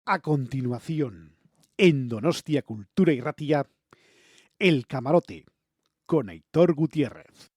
A continuación, en Donostia Cultura y Ratia, El Camarote, con Aitor Gutiérrez.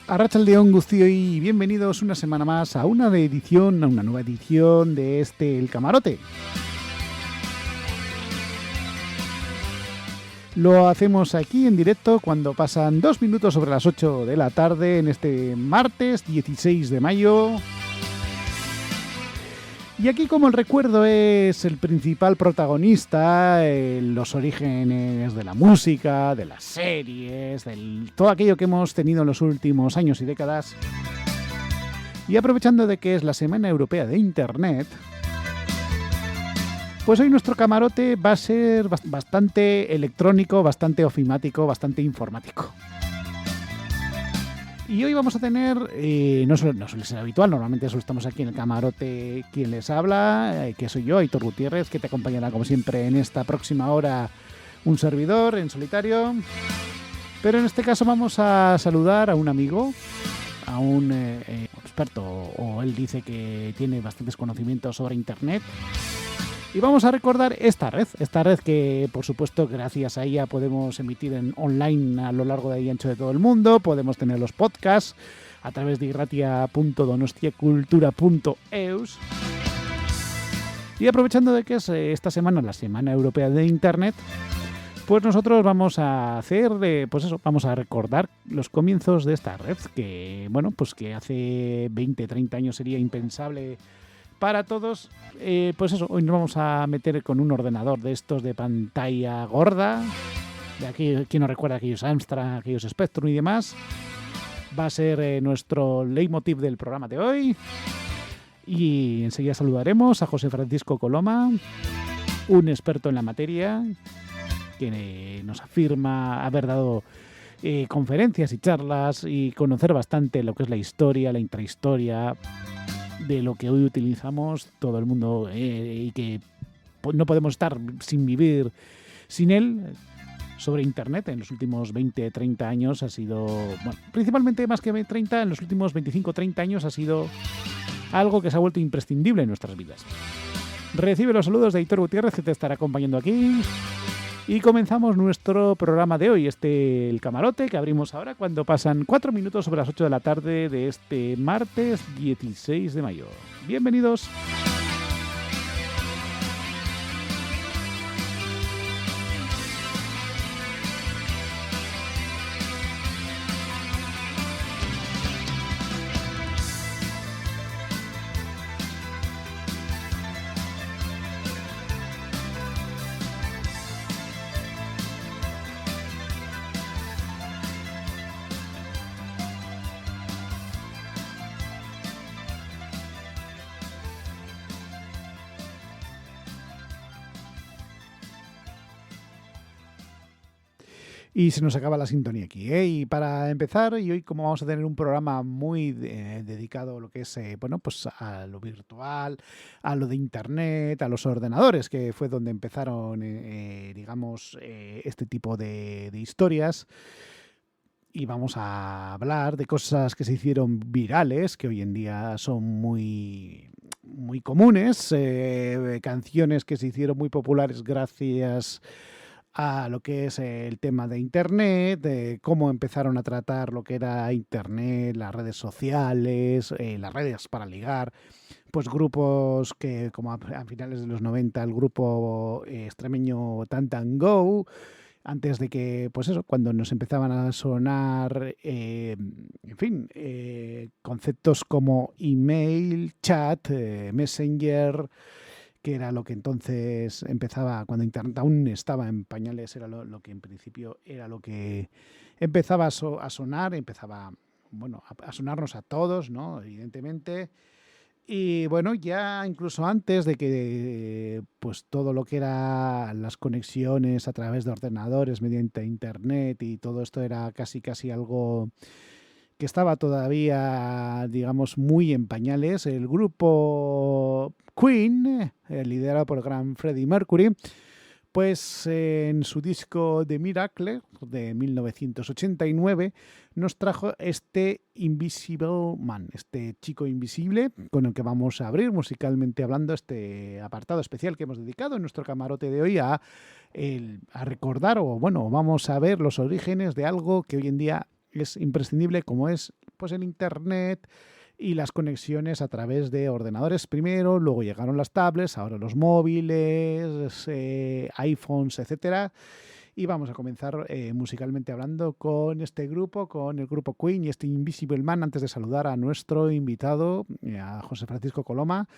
Arratsaldeon guztioi, bienvenidos una semana más a una nueva edición de El Camarote. Lo hacemos aquí en directo cuando pasan 2 minutos sobre las 8 de la tarde en este martes 16 de mayo. Y aquí, como el recuerdo es el principal protagonista, los orígenes de la música, de las series, todo aquello que hemos tenido en los últimos años y décadas, y aprovechando de que es la Semana Europea de Internet, pues hoy nuestro camarote va a ser bastante electrónico, bastante ofimático, bastante informático. Y hoy vamos a tener, no suele ser habitual, normalmente solo estamos aquí en el camarote quien les habla, que soy yo, Aitor Gutiérrez, que te acompañará como siempre en esta próxima hora un servidor en solitario. Pero en este caso vamos a saludar a un amigo, a un experto, o él dice que tiene bastantes conocimientos sobre Internet. Y vamos a recordar esta red que, por supuesto, gracias a ella podemos emitir online a lo largo y ancho de todo el mundo, podemos tener los podcasts a través de irratia.donostiacultura.eus. Y aprovechando de que es esta semana la Semana Europea de Internet, pues nosotros vamos a hacer, vamos a recordar los comienzos de esta red, que, bueno, pues que hace 20, 30 años sería impensable para todos. Hoy nos vamos a meter con un ordenador de estos de pantalla gorda, de aquí, quien nos recuerda aquellos Amstrad, aquellos Spectrum y demás. Va a ser nuestro leitmotiv del programa de hoy. Y enseguida saludaremos a José Francisco Coloma, un experto en la materia, que nos afirma haber dado conferencias y charlas y conocer bastante lo que es la historia, la intrahistoria de lo que hoy utilizamos todo el mundo, y que no podemos estar sin vivir sin él. Sobre Internet en los últimos 20, 30 años ha sido, bueno, principalmente más que 30, en los últimos 25, 30 años ha sido algo que se ha vuelto imprescindible en nuestras vidas. Recibe los saludos de Aitor Gutiérrez, que te estará acompañando aquí. Y comenzamos nuestro programa de hoy, El Camarote, que abrimos ahora cuando pasan 4 minutos sobre las 8 de la tarde de este martes 16 de mayo. Bienvenidos. Y se nos acaba la sintonía aquí, ¿eh? Y para empezar, y hoy como vamos a tener un programa muy dedicado a lo que es, bueno, pues a lo virtual, a lo de Internet, a los ordenadores, que fue donde empezaron, digamos, este tipo de historias. Y vamos a hablar de cosas que se hicieron virales, que hoy en día son muy comunes, canciones que se hicieron muy populares gracias a lo que es el tema de Internet, de cómo empezaron a tratar lo que era Internet, las redes sociales, las redes para ligar, pues grupos que, como a finales de los 90 el grupo extremeño Tantan Go, antes de que, pues eso, cuando nos empezaban a sonar, en fin, conceptos como email, chat, Messenger, que era lo que entonces empezaba, cuando Internet aún estaba en pañales, era lo que en principio era lo que empezaba a sonar, empezaba, bueno, a sonarnos a todos, ¿no? Evidentemente. Y bueno, ya incluso antes de que pues todo lo que era las conexiones a través de ordenadores mediante internet y todo esto era casi algo que estaba todavía, digamos, muy en pañales, el grupo Queen, liderado por el gran Freddie Mercury, pues en su disco The Miracle de 1989 nos trajo este Invisible Man, este chico invisible con el que vamos a abrir musicalmente hablando este apartado especial que hemos dedicado en nuestro camarote de hoy a recordar o bueno, vamos a ver los orígenes de algo que hoy en día es imprescindible como es pues el Internet y las conexiones a través de ordenadores primero, luego llegaron las tablets, ahora los móviles, iPhones, etcétera. Y vamos a comenzar musicalmente hablando con este grupo, con el grupo Queen y este Invisible Man, antes de saludar a nuestro invitado, a José Francisco Coloma,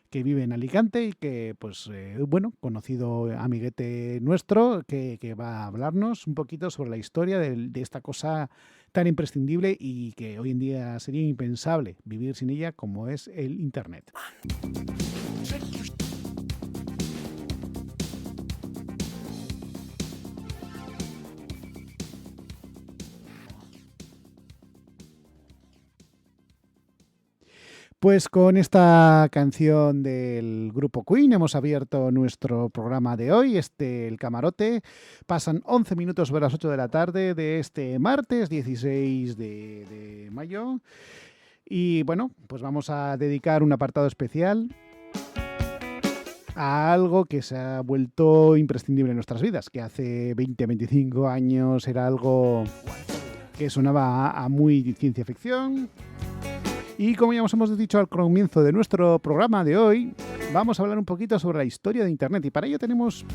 que vive en Alicante y que, pues, bueno, conocido amiguete nuestro, que va a hablarnos un poquito sobre la historia de esta cosa tan imprescindible y que hoy en día sería impensable vivir sin ella, como es el Internet. Pues con esta canción del grupo Queen hemos abierto nuestro programa de hoy, el camarote. Pasan 11 minutos sobre las 8 de la tarde de este martes 16 de mayo. Y bueno, pues vamos a dedicar un apartado especial a algo que se ha vuelto imprescindible en nuestras vidas, que hace 20-25 años era algo que sonaba a muy ciencia ficción. Y como ya os hemos dicho al comienzo de nuestro programa de hoy, vamos a hablar un poquito sobre la historia de Internet. Y para ello tenemos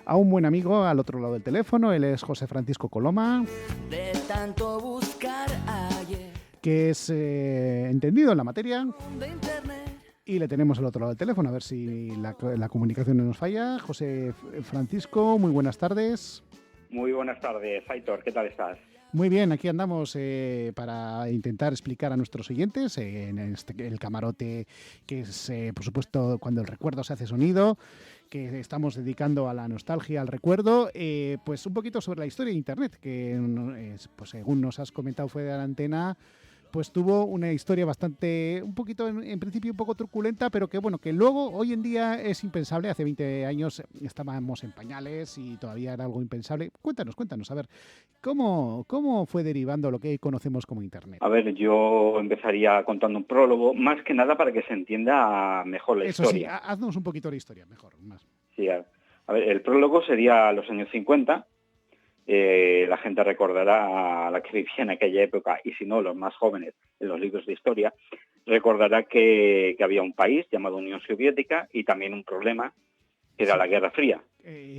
a un buen amigo al otro lado del teléfono. Él es José Francisco Coloma, de tanto buscar ayer, que es entendido en la materia. de internet. Y le tenemos al otro lado del teléfono, a ver si la comunicación no nos falla. José Francisco, muy buenas tardes. Muy buenas tardes, Aitor, ¿qué tal estás? Muy bien, aquí andamos para intentar explicar a nuestros oyentes en el camarote, que es, por supuesto, cuando el recuerdo se hace sonido, que estamos dedicando a la nostalgia, al recuerdo, pues un poquito sobre la historia de Internet, que pues según nos has comentado fuera de la antena, pues tuvo una historia bastante, un poquito, en principio un poco truculenta, pero que bueno, que luego hoy en día es impensable. Hace 20 años estábamos en pañales y todavía era algo impensable. Cuéntanos, a ver, ¿cómo fue derivando lo que hoy conocemos como Internet? A ver, yo empezaría contando un prólogo, más que nada para que se entienda mejor la Eso historia. Sí, haznos un poquito de historia, mejor, más. Sí, a ver, el prólogo sería los años 50. La gente recordará a la que vivía en aquella época, y si no, los más jóvenes en los libros de historia, recordará que había un país llamado Unión Soviética y también un problema, que era la Guerra Fría.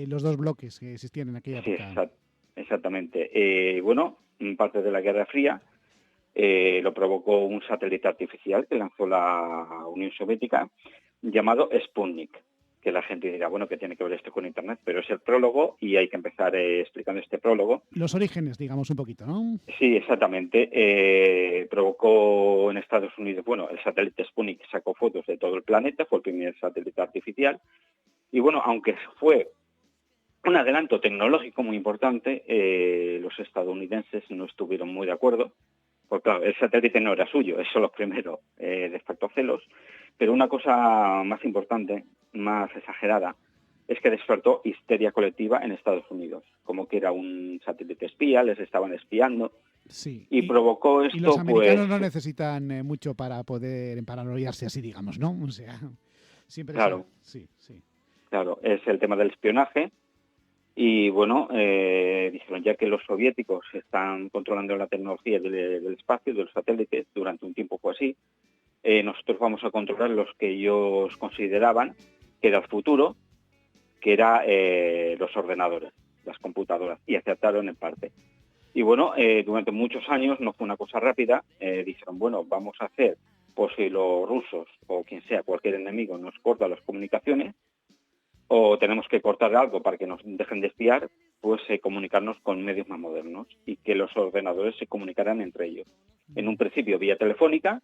Los dos bloques que existían en aquella época. Sí, exactamente. Bueno, parte de la Guerra Fría lo provocó un satélite artificial que lanzó la Unión Soviética llamado Sputnik, que la gente dirá, bueno, ¿qué tiene que ver esto con Internet? Pero es el prólogo y hay que empezar explicando este prólogo. Los orígenes, digamos, un poquito, ¿no? Sí, exactamente. Provocó en Estados Unidos, bueno, el satélite Sputnik sacó fotos de todo el planeta, fue el primer satélite artificial. Y bueno, aunque fue un adelanto tecnológico muy importante. Los estadounidenses no estuvieron muy de acuerdo, porque claro, el satélite no era suyo, eso lo primero, despertó celos, pero una cosa más importante, más exagerada, es que despertó histeria colectiva en Estados Unidos, como que era un satélite espía, les estaban espiando, Sí. y provocó Y los esto, americanos pues, no necesitan mucho para poder emparanoiarse así, digamos, ¿no? O sea, siempre claro, sí, sí. claro, es el tema del espionaje. Y bueno, dijeron, ya que los soviéticos están controlando la tecnología del espacio, de los satélites, durante un tiempo fue así, nosotros vamos a controlar los que ellos consideraban que era el futuro, que era los ordenadores, las computadoras, y aceptaron en parte. Y bueno, durante muchos años, no fue una cosa rápida, dijeron, bueno, vamos a hacer, pues si los rusos o quien sea, cualquier enemigo nos corta las comunicaciones, o tenemos que cortar algo para que nos dejen de espiar, pues comunicarnos con medios más modernos y que los ordenadores se comunicaran entre ellos. En un principio vía telefónica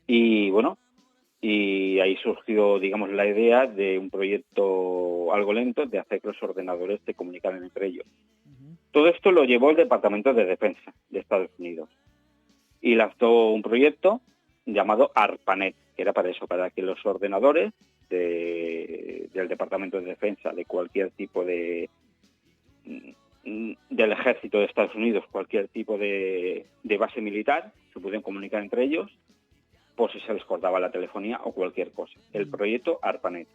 y bueno, y ahí surgió, digamos, la idea de un proyecto algo lento de hacer que los ordenadores se comunicaran entre ellos. Todo esto lo llevó el Departamento de Defensa de Estados Unidos y lanzó un proyecto llamado ARPANET, que era para eso, para que los ordenadores del Departamento de Defensa de cualquier tipo del ejército de Estados Unidos, cualquier tipo de base militar, se pudieran comunicar entre ellos por si se les cortaba la telefonía o cualquier cosa. El proyecto ARPANET.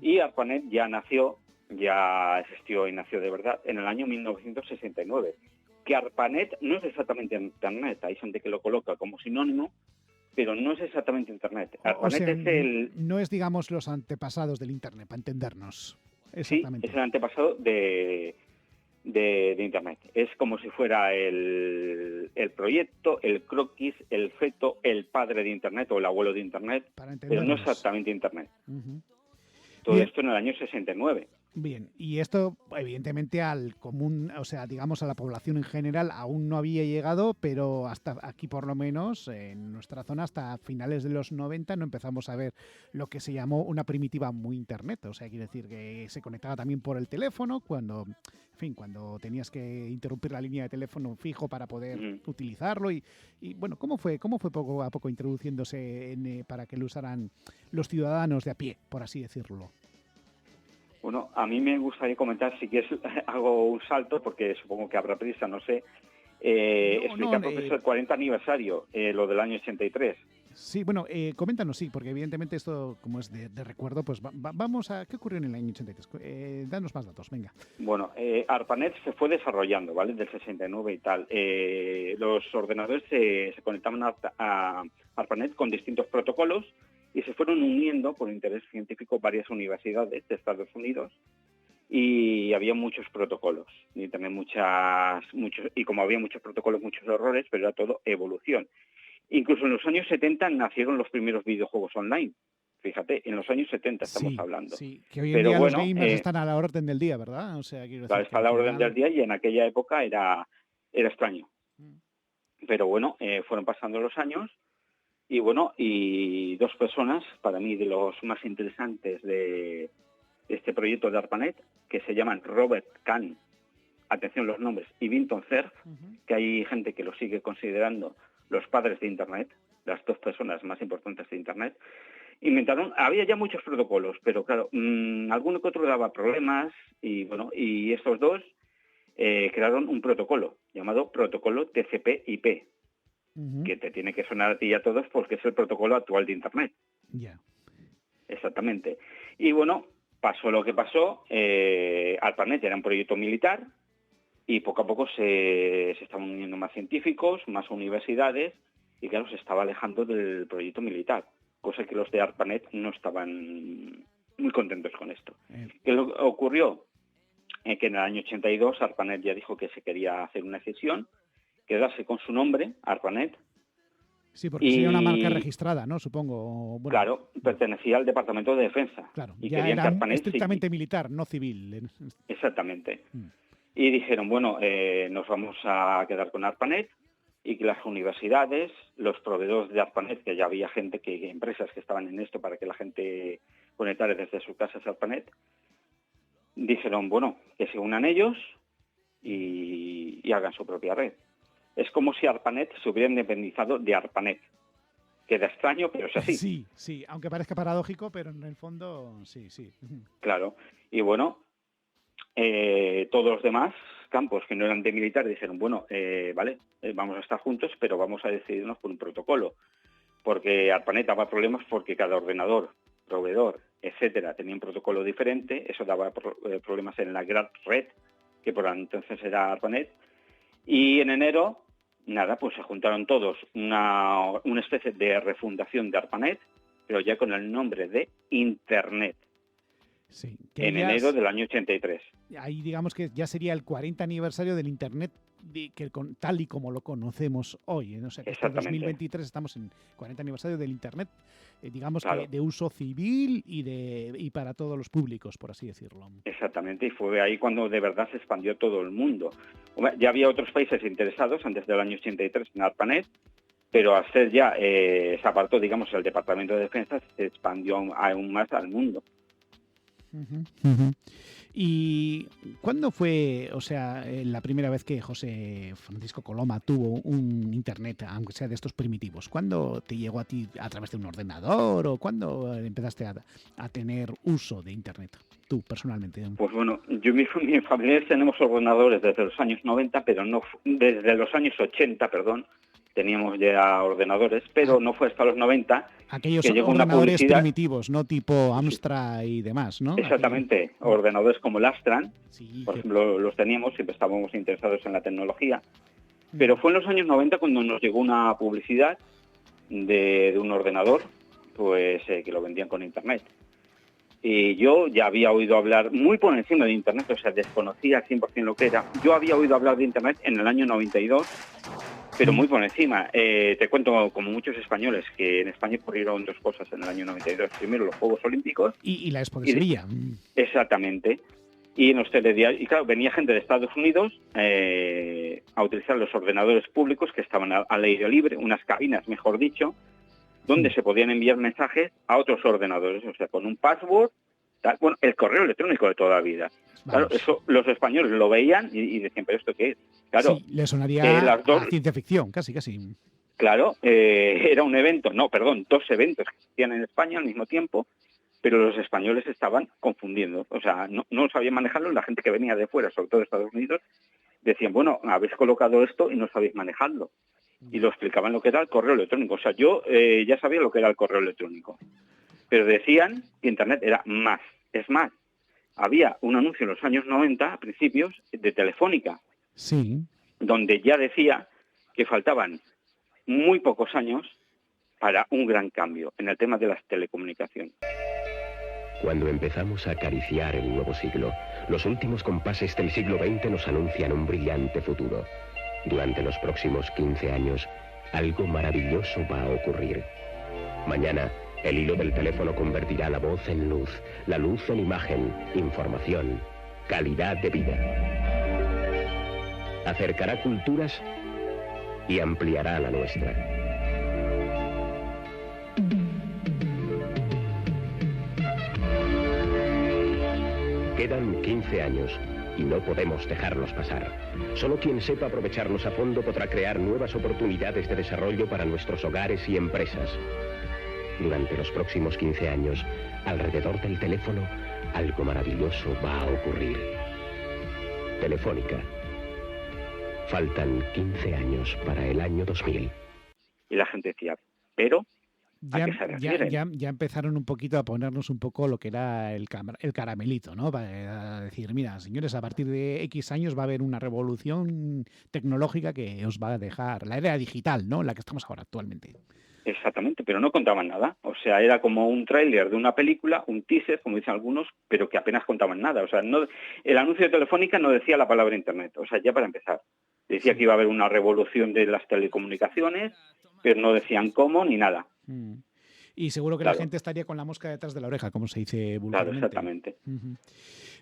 Y ARPANET ya existió y nació de verdad en el año 1969. Que ARPANET no es exactamente Internet, hay gente que lo coloca como sinónimo, pero no es exactamente Internet. ARPANET es no es, digamos, los antepasados del Internet, para entendernos. Exactamente. Sí, es el antepasado de Internet. Es como si fuera el proyecto, el croquis, el feto, el padre de Internet o el abuelo de Internet, pero no exactamente Internet. Todo esto en el año 69. Bien, y esto evidentemente al común, o sea, digamos a la población en general aún no había llegado, pero hasta aquí por lo menos en nuestra zona hasta finales de los 90 no empezamos a ver lo que se llamó una primitiva muy internet, o sea, quiere decir que se conectaba también por el teléfono cuando, en fin, cuando tenías que interrumpir la línea de teléfono fijo para poder utilizarlo y bueno, ¿cómo fue poco a poco introduciéndose para que lo usaran los ciudadanos de a pie, por así decirlo? Bueno, a mí me gustaría comentar, si quieres hago un salto, porque supongo que habrá prisa, no sé, explicar porque es el 40 aniversario, lo del año 83. Sí, bueno, coméntanos, sí, porque evidentemente esto, como es de recuerdo, pues vamos a... ¿Qué ocurrió en el año 83? Danos más datos, venga. Bueno, ARPANET se fue desarrollando, ¿vale? Del 69 y tal. Los ordenadores se conectaban a ARPANET con distintos protocolos y se fueron uniendo por interés científico varias universidades de Estados Unidos y había muchos protocolos y también y como había muchos protocolos, muchos errores, pero era todo evolución. Incluso en los años 70 nacieron los primeros videojuegos online. Fíjate, en los años 70 estamos hablando. Sí, que hoy en día los gamers están a la orden del día, ¿verdad? O sea, quiero decir está a la orden del día y en aquella época era extraño. Pero bueno, fueron pasando los años y bueno, y dos personas, para mí de los más interesantes de este proyecto de ARPANET, que se llaman Robert Kahn, atención los nombres, y Vinton Cerf, que hay gente que lo sigue considerando los padres de Internet, las dos personas más importantes de Internet, inventaron, había ya muchos protocolos, pero claro, alguno que otro daba problemas, y bueno, y estos dos crearon un protocolo llamado protocolo TCP/IP, que te tiene que sonar a ti y a todos porque es el protocolo actual de Internet. Exactamente. Y bueno, pasó lo que pasó, ARPANET era un proyecto militar y poco a poco se estaban uniendo más científicos, más universidades y claro, se estaba alejando del proyecto militar, cosa que los de ARPANET no estaban muy contentos con esto. ¿Qué ocurrió? Que en el año 82 ARPANET ya dijo que se quería hacer una cesión, quedarse con su nombre, ARPANET. Sí, porque sería una marca registrada, ¿no? Supongo. Bueno, claro, pertenecía al Departamento de Defensa. Claro, y ya era estrictamente militar, no civil. Exactamente. Y dijeron, bueno, nos vamos a quedar con ARPANET y que las universidades, los proveedores de ARPANET, que ya había empresas que estaban en esto para que la gente conectara desde sus casas a ARPANET, dijeron, bueno, que se unan ellos y hagan su propia red. Es como si ARPANET se hubiera independizado de ARPANET. Queda extraño, pero es así. Sí, sí, aunque parezca paradójico, pero en el fondo sí, sí. Claro. Y bueno, todos los demás campos que no eran de militar dijeron, bueno, vale, vamos a estar juntos, pero vamos a decidirnos por un protocolo. Porque ARPANET daba problemas porque cada ordenador, proveedor, etcétera, tenía un protocolo diferente. Eso daba problemas en la gran red, que por entonces era ARPANET. Y en enero, nada, pues se juntaron todos una especie de refundación de ARPANET, pero ya con el nombre de Internet, Sí, en enero del año 83. Ahí digamos que ya sería el 40 aniversario del Internet tal y como lo conocemos hoy. O sea, que este 2023 estamos en 40 aniversario del Internet, digamos claro, que de uso civil y para todos los públicos, por así decirlo. Exactamente, y fue ahí cuando de verdad se expandió todo el mundo. Ya había otros países interesados antes del año 83 en ARPANET, pero al ser ya, se apartó, digamos, el Departamento de Defensa, se expandió aún más al mundo. ¿Y cuándo fue, o sea, la primera vez que José Francisco Coloma tuvo un Internet, aunque sea de estos primitivos? ¿Cuándo te llegó a ti a través de un ordenador o cuándo empezaste a tener uso de Internet, tú personalmente? Pues bueno, yo y mis familiares tenemos ordenadores desde los años 90, pero no desde los años 80, perdón, teníamos ya ordenadores, pero no fue hasta los 90 aquellos que llegó ordenadores una publicidad primitivos, no tipo Amstrad y demás, ¿no? Exactamente, ordenadores como el Astran, sí, por ejemplo, los teníamos, siempre estábamos interesados en la tecnología, pero fue en los años 90 cuando nos llegó una publicidad de un ordenador, pues que lo vendían con Internet. Y yo ya había oído hablar muy por encima de Internet, o sea, desconocía 100% lo que era. Yo había oído hablar de Internet en el año 92, pero muy por encima. Te cuento, como muchos españoles, que en España ocurrieron dos cosas en el año 92. Primero, los Juegos Olímpicos. Y la Expo de Sevilla. Exactamente. Y en los telediarios, y claro, venía gente de Estados Unidos a utilizar los ordenadores públicos que estaban al aire libre, unas cabinas, mejor dicho, donde se podían enviar mensajes a otros ordenadores, o sea, con un password, tal. Bueno, el correo electrónico de toda la vida. Claro, eso los españoles lo veían y decían, ¿pero esto qué es? Claro, sí, le sonaría a ciencia ficción, casi. Claro, era un evento, dos eventos que se hacían en España al mismo tiempo, pero los españoles estaban confundiendo, o sea, no sabían manejarlo. La gente que venía de fuera, sobre todo de Estados Unidos, decían, bueno, habéis colocado esto y no sabéis manejarlo. Y lo explicaban lo que era el correo electrónico. O sea, yo ya sabía lo que era el correo electrónico, pero decían que Internet era más. Es más, había un anuncio en los años 90, a principios, de Telefónica, sí, donde ya decía que faltaban muy pocos años para un gran cambio en el tema de las telecomunicaciones. Cuando empezamos a acariciar el nuevo siglo, los últimos compases del siglo XX nos anuncian un brillante futuro. Durante los próximos 15 años, algo maravilloso va a ocurrir. Mañana, el hilo del teléfono convertirá la voz en luz, la luz en imagen, información, calidad de vida. Acercará culturas y ampliará la nuestra. Quedan 15 años y no podemos dejarlos pasar. Solo quien sepa aprovecharlos a fondo podrá crear nuevas oportunidades de desarrollo para nuestros hogares y empresas. Durante los próximos 15 años, alrededor del teléfono, algo maravilloso va a ocurrir. Telefónica. Faltan 15 años para el año 2000. Y la gente decía, pero ya empezaron un poquito a ponernos un poco lo que era el caramelito, ¿no? Para decir, mira, señores, a partir de X años va a haber una revolución tecnológica que os va a dejar la era digital, ¿no? La que estamos ahora actualmente. Exactamente, pero no contaban nada. O sea, era como un tráiler de una película, un teaser, como dicen algunos, pero que apenas contaban nada. O sea, el anuncio de Telefónica no decía la palabra Internet. O sea, ya para empezar. Decía que iba a haber una revolución de las telecomunicaciones, pero no decían cómo ni nada. Y seguro que la gente estaría con la mosca detrás de la oreja, como se dice vulgarmente. Claro, exactamente.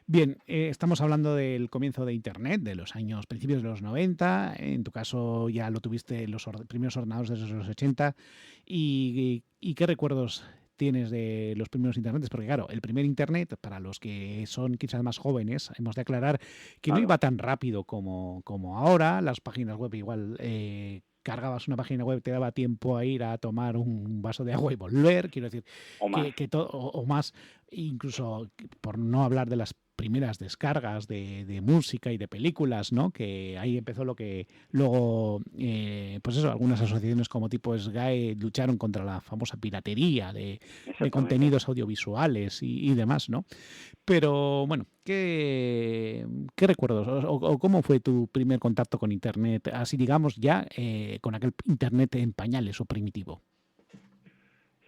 Bien, estamos hablando del comienzo de Internet, de los años, principios de los 90. En tu caso ya lo tuviste los primeros ordenadores de los 80. ¿Y qué recuerdos tienes de los primeros internets? Porque claro, el primer internet, para los que son quizás más jóvenes, hemos de aclarar que no iba tan rápido como ahora. Las páginas web igual cargabas una página web, te daba tiempo a ir a tomar un vaso de agua y volver. Quiero decir, O más. o más, incluso por no hablar de las primeras descargas de música y de películas, ¿no? Que ahí empezó lo que luego, pues eso, algunas asociaciones como tipo SGAE lucharon contra la famosa piratería de contenidos audiovisuales y demás, ¿no? Pero bueno, ¿qué recuerdos o cómo fue tu primer contacto con Internet? Así digamos ya con aquel Internet en pañales o primitivo.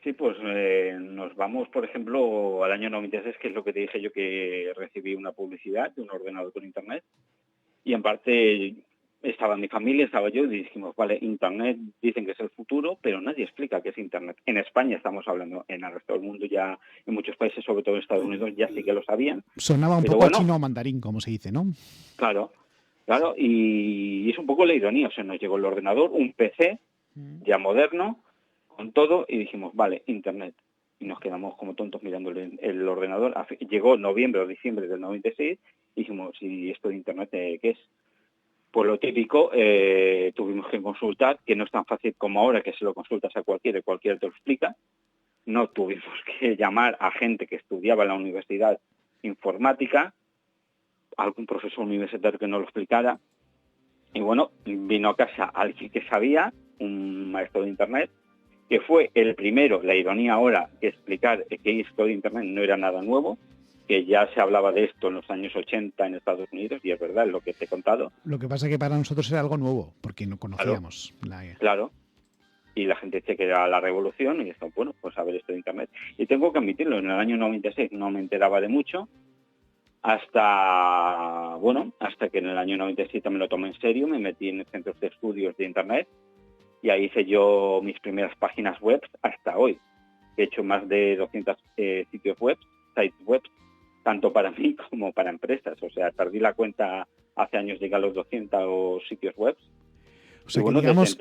Sí, pues nos vamos, por ejemplo, al año 96, que es lo que te dije yo, que recibí una publicidad de un ordenador con Internet. Y en parte estaba mi familia, estaba yo, y dijimos, vale, Internet dicen que es el futuro, pero nadie explica qué es Internet. En España estamos hablando, en el resto del mundo ya, en muchos países, sobre todo en Estados Unidos, ya sí que lo sabían. Sonaba un poco a chino o mandarín, como se dice, ¿no? Claro, y es un poco la ironía. O sea, nos llegó el ordenador, un PC ya moderno, con todo, y dijimos, vale, Internet. Y nos quedamos como tontos mirando el ordenador. Llegó noviembre o diciembre del 96, y dijimos, ¿y esto de Internet qué es? Pues lo típico, tuvimos que consultar, que no es tan fácil como ahora, que se lo consultas a cualquiera y cualquiera te lo explica. No tuvimos que llamar a gente que estudiaba en la universidad informática, algún profesor universitario que nos lo explicara. Y bueno, vino a casa alguien que sabía, un maestro de Internet, que fue el primero, la ironía ahora, que explicar que esto de Internet no era nada nuevo, que ya se hablaba de esto en los años 80 en Estados Unidos, y es verdad, es lo que te he contado. Lo que pasa es que para nosotros era algo nuevo, porque no conocíamos. Claro, y la gente dice que era la revolución, y esto, bueno, pues a ver esto de Internet. Y tengo que admitirlo, en el año 96 no me enteraba de mucho, hasta que en el año 97 me lo tomé en serio, me metí en centros de estudios de Internet, y ahí hice yo mis primeras páginas web hasta hoy. He hecho más de 200 sitios web, sites web, tanto para mí como para empresas. O sea, perdí la cuenta hace años, llegué a los 200 sitios web. O sea, que digamos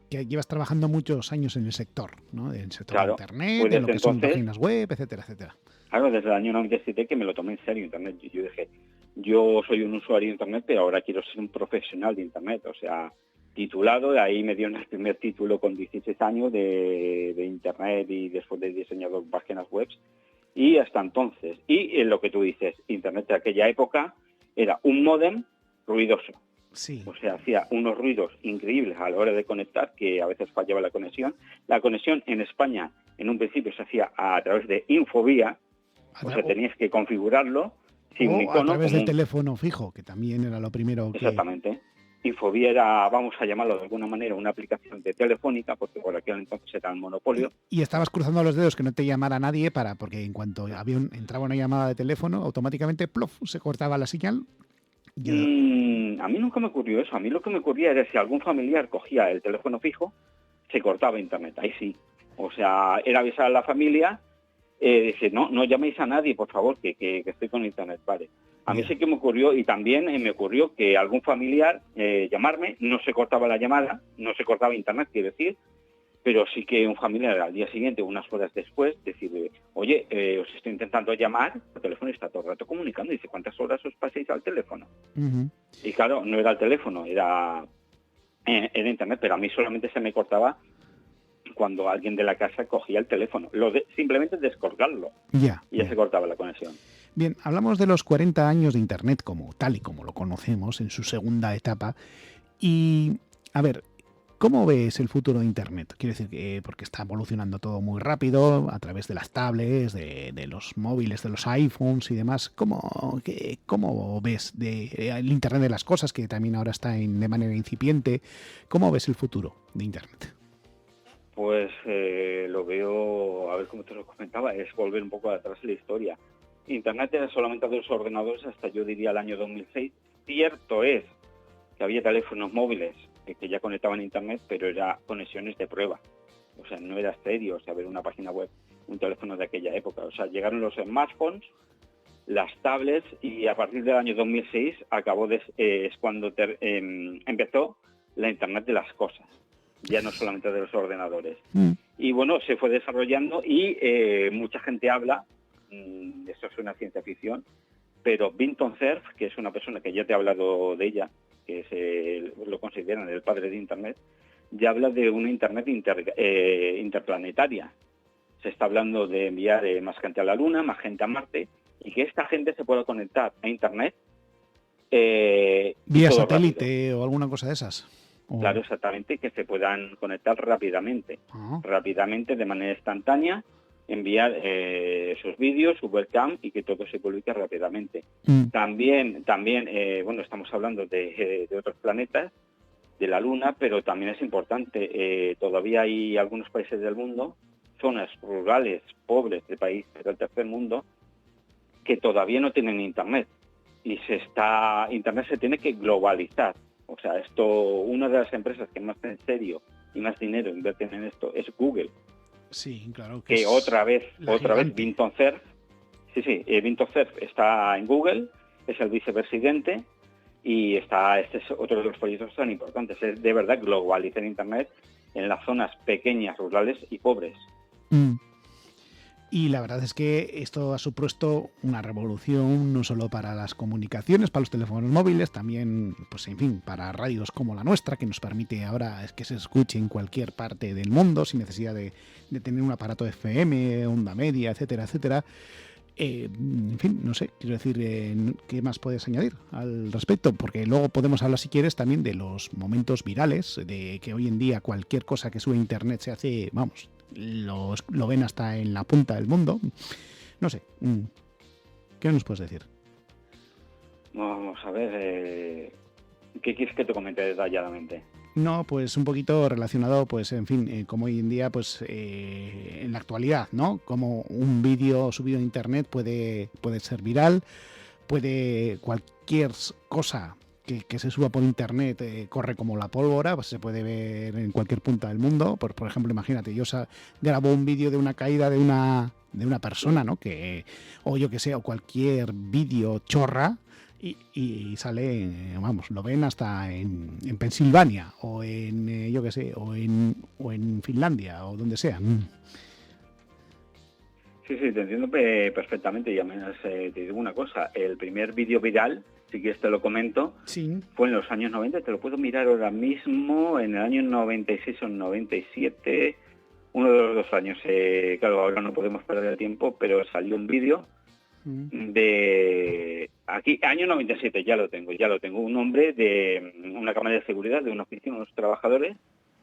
que llevas trabajando muchos años en el sector, ¿no? En el sector de Internet, pues en lo que son páginas web, etcétera, etcétera. Claro, desde el año 97 que me lo tomé en serio Internet. Yo dije, yo soy un usuario de Internet, pero ahora quiero ser un profesional de Internet. O sea, titulado, ahí me dio el primer título con 16 años de Internet y después de diseñador de páginas web. Y hasta entonces, y en lo que tú dices, Internet de aquella época era un módem ruidoso. Sí. O sea, hacía unos ruidos increíbles a la hora de conectar, que a veces fallaba la conexión. La conexión en España, en un principio, se hacía a través de Infovía, o sea, tenías que configurarlo. Sin un icono, a través del teléfono fijo, que también era lo primero que... Exactamente. Infovía era, vamos a llamarlo de alguna manera, una aplicación de telefónica, porque por aquel entonces era el monopolio. Y estamás cruzando los dedos que no te llamara nadie porque en cuanto entraba una llamada de teléfono, automáticamente plof, se cortaba la señal. A mí nunca me ocurrió eso. A mí lo que me ocurría era si algún familiar cogía el teléfono fijo, se cortaba Internet. Ahí sí. O sea, era avisar a la familia, decir, no llaméis a nadie, por favor, que estoy con Internet, vale. A mí sí que me ocurrió, y también me ocurrió que algún familiar llamarme, no se cortaba la llamada, no se cortaba Internet, quiero decir, pero sí que un familiar al día siguiente, unas horas después, decirle, oye, os estoy intentando llamar, el teléfono está todo el rato comunicando, dice, ¿cuántas horas os paséis al teléfono? Uh-huh. Y claro, no era el teléfono, era Internet, pero a mí solamente se me cortaba cuando alguien de la casa cogía el teléfono, simplemente descolgarlo, y ya se cortaba la conexión. Bien, hablamos de los 40 años de Internet como tal y como lo conocemos en su segunda etapa. Y, a ver, ¿cómo ves el futuro de Internet? Quiero decir que porque está evolucionando todo muy rápido a través de las tablets, de los móviles, de los iPhones y demás. ¿Cómo ves el Internet de las cosas, que también ahora está de manera incipiente? ¿Cómo ves el futuro de Internet? Pues lo veo, a ver cómo te lo comentaba, es volver un poco atrás en la historia. Internet era solamente de los ordenadores hasta, yo diría, el año 2006. Cierto es que había teléfonos móviles que ya conectaban a Internet, pero eran conexiones de prueba. O sea, no era serio, o sea, ver una página web, un teléfono de aquella época. O sea, llegaron los smartphones, las tablets, y a partir del año 2006 es cuando empezó la Internet de las cosas. ya no solamente de los ordenadores. Y bueno, se fue desarrollando y mucha gente habla, esto es una ciencia ficción, pero Vinton Cerf, que es una persona que ya te he hablado de ella, que lo consideran el padre de Internet, ya habla de una Internet interplanetaria. Se está hablando de enviar más gente a la Luna, más gente a Marte, y que esta gente se pueda conectar a Internet. Vía satélite o alguna cosa de esas. Claro, exactamente, que se puedan conectar rápidamente, de manera instantánea, enviar sus vídeos, su webcam y que todo se publique rápidamente. También, bueno, estamos hablando de otros planetas, de la Luna, pero también es importante, todavía hay algunos países del mundo, zonas rurales, pobres de países del tercer mundo, que todavía no tienen Internet. Y Internet se tiene que globalizar. O sea, una de las empresas que más en serio y más dinero invierten en esto es Google. Sí, claro. Que otra vez Vinton Cerf. Vinton Cerf está en Google, es el vicepresidente y este es otro de los proyectos tan importantes. Es de verdad globalizar Internet en las zonas pequeñas, rurales y pobres. Y la verdad es que esto ha supuesto una revolución no solo para las comunicaciones, para los teléfonos móviles, también, pues en fin, para radios como la nuestra, que nos permite ahora que se escuche en cualquier parte del mundo sin necesidad de tener un aparato FM, onda media, etcétera, etcétera. En fin, no sé, quiero decir, ¿qué más puedes añadir al respecto? Porque luego podemos hablar, si quieres, también de los momentos virales, de que hoy en día cualquier cosa que sube a Internet se hace, vamos, lo ven hasta en la punta del mundo. No sé, ¿qué nos puedes decir? Vamos a ver, ¿qué quieres que te comente detalladamente? No, pues un poquito relacionado, pues en fin, como hoy en día, pues en la actualidad, ¿no? Como un vídeo subido a Internet puede ser viral, cualquier cosa que se suba por Internet corre como la pólvora, pues se puede ver en cualquier punta del mundo. Por ejemplo, imagínate, yo grabo un vídeo de una caída de una persona, ¿no? O yo que sé, o cualquier vídeo chorra, y sale, vamos, lo ven hasta en Pensilvania o en, yo que sé, o en Finlandia o donde sea. Sí, te entiendo perfectamente. Y además te digo una cosa, el primer vídeo viral, si quieres te lo comento, sí, fue en los años 90, te lo puedo mirar ahora mismo, en el año 96 o 97, uno de los dos años, claro, ahora no podemos perder el tiempo, pero salió un vídeo de aquí, año 97, ya lo tengo, un hombre de una cámara de seguridad de una oficina, unos trabajadores,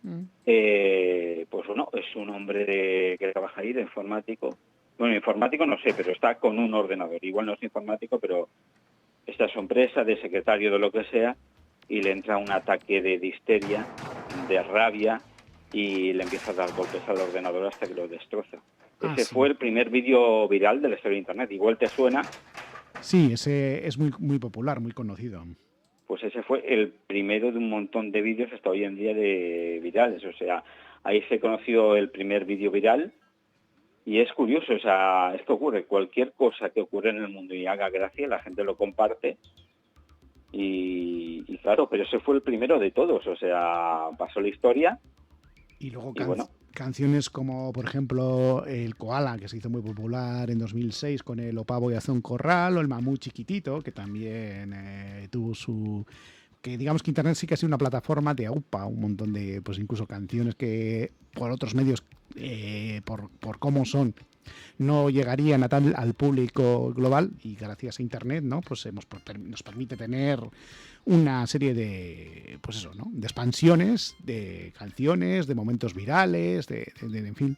pues bueno, es un hombre que trabaja ahí de informático. Bueno, informático no sé, pero está con un ordenador, igual no es informático, pero está en su empresa, de secretario, de lo que sea, y le entra un ataque de histeria, de rabia, y le empieza a dar golpes al ordenador hasta que lo destroza. Ese fue el primer vídeo viral de la historia de Internet. Igual te suena. Sí, ese es muy, muy popular, muy conocido. Pues ese fue el primero de un montón de vídeos hasta hoy en día de virales. O sea, ahí se conoció el primer vídeo viral. Y es curioso, o sea, esto ocurre. Cualquier cosa que ocurre en el mundo y haga gracia, la gente lo comparte. Y claro, pero ese fue el primero de todos. O sea, pasó la historia. Y luego canciones como, por ejemplo, el Koala, que se hizo muy popular en 2006 con el Opa voy a hacer un corral, o el Mamú chiquitito, que también tuvo su... que digamos que Internet sí que ha sido una plataforma de AUPA, un montón de, pues incluso canciones que por otros medios, por cómo son, no llegarían al público global, y gracias a Internet, ¿no? Pues nos permite tener una serie de, pues eso, ¿no? De expansiones, de canciones, de momentos virales, en fin,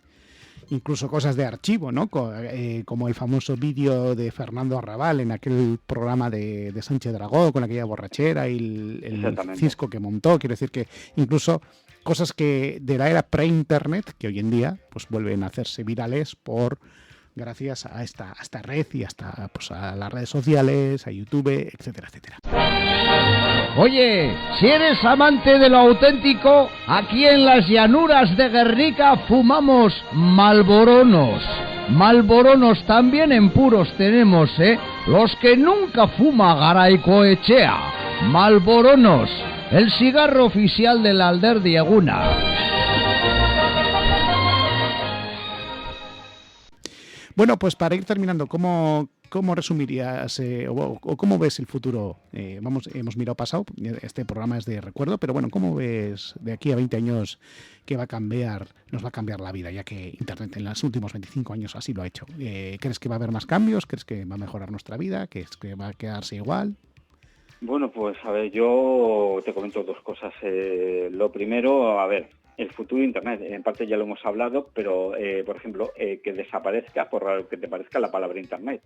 incluso cosas de archivo, ¿no? Como el famoso vídeo de Fernando Arrabal en aquel programa de Sánchez Dragó, con aquella borrachera y el cisco que montó. Quiero decir que incluso cosas que de la era pre-internet, que hoy en día pues vuelven a hacerse virales gracias a esta red y hasta pues a las redes sociales, a YouTube, etcétera, etcétera. Oye, si eres amante de lo auténtico, aquí en las llanuras de Guernica fumamos Malboronos. Malboronos también en puros tenemos, los que nunca fuma Garaycoechea. Malboronos, el cigarro oficial del Alder de Aguna. Bueno, pues para ir terminando, ¿cómo resumirías o cómo ves el futuro? Hemos mirado pasado, este programa es de recuerdo, pero bueno, ¿cómo ves de aquí a 20 años que nos va a cambiar la vida, ya que Internet en los últimos 25 años así lo ha hecho? ¿Crees que va a haber más cambios? ¿Crees que va a mejorar nuestra vida? ¿Crees que va a quedarse igual? Bueno, pues a ver, yo te comento dos cosas. Lo primero, a ver, el futuro de Internet, en parte ya lo hemos hablado, pero, por ejemplo, que desaparezca, por raro que te parezca, la palabra Internet.